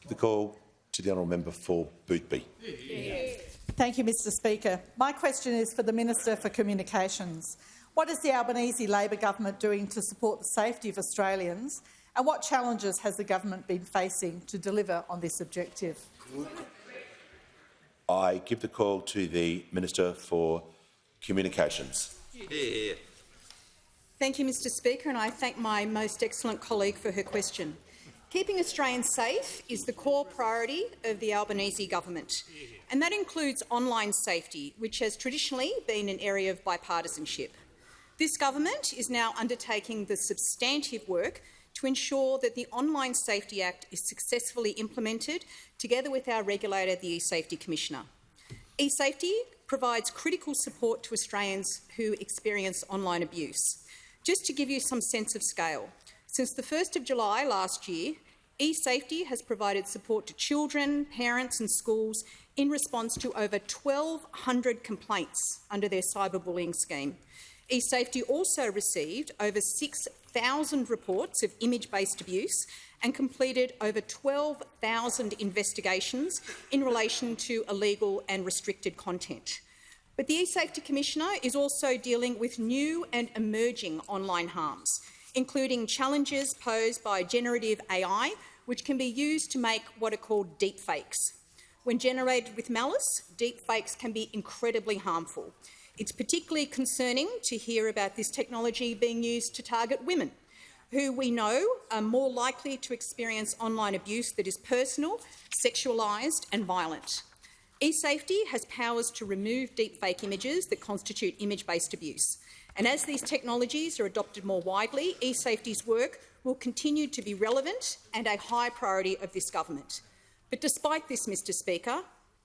The call to the honourable member for Boothby. Thank you, Mr Speaker. My question is for the Minister for Communications. What is the Albanese Labor government doing to support the safety of Australians, and what challenges has the government been facing to deliver on this objective? I give the call to the Minister for Communications. Thank you, Mr Speaker, and I thank my most excellent colleague for her question. Keeping Australians safe is the core priority of the Albanese government, and that includes online safety, which has traditionally been an area of bipartisanship. This government is now undertaking the substantive work to ensure that the Online Safety Act is successfully implemented, together with our regulator, the eSafety Commissioner. eSafety provides critical support to Australians who experience online abuse. Just to give you some sense of scale, since the 1st of July last year, eSafety has provided support to children, parents and schools in response to over 1,200 complaints under their cyberbullying scheme. eSafety also received over 6,000 reports of image-based abuse and completed over 12,000 investigations in relation to illegal and restricted content. But the eSafety Commissioner is also dealing with new and emerging online harms, including challenges posed by generative AI, which can be used to make what are called deepfakes. When generated with malice, deepfakes can be incredibly harmful. It's particularly concerning to hear about this technology being used to target women, who we know are more likely to experience online abuse that is personal, sexualised and violent. eSafety has powers to remove deepfake images that constitute image-based abuse. And as these technologies are adopted more widely, eSafety's work will continue to be relevant and a high priority of this government. But despite this, Mr Speaker,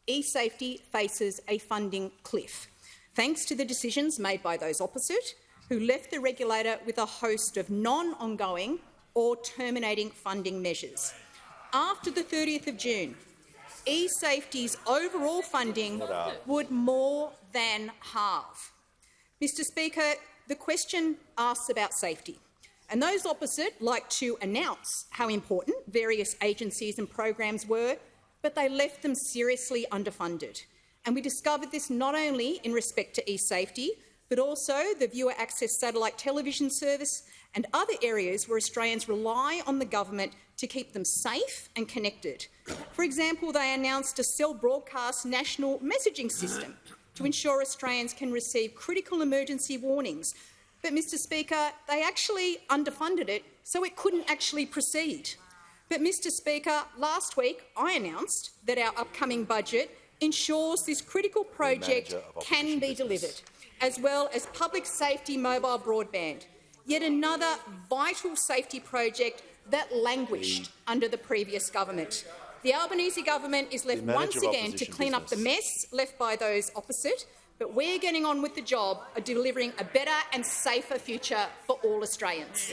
eSafety faces a funding cliff, thanks to the decisions made by those opposite, who left the regulator with a host of non-ongoing or terminating funding measures. After the 30th of June, eSafety's overall funding would more than halve. Mr Speaker, the question asks about safety, and those opposite like to announce how important various agencies and programs were, but they left them seriously underfunded. And we discovered this not only in respect to eSafety, but also the viewer access satellite television service and other areas where Australians rely on the government to keep them safe and connected. For example, they announced a cell broadcast national messaging system to ensure Australians can receive critical emergency warnings. But, Mr Speaker, they actually underfunded it, so it couldn't actually proceed. But, Mr Speaker, last week I announced that our upcoming budget ensures this critical project can be delivered, as well as public safety mobile broadband, yet another vital safety project that languished under the previous government. The Albanese government is left once again to clean up the mess left by those opposite, but we're getting on with the job of delivering a better and safer future for all Australians.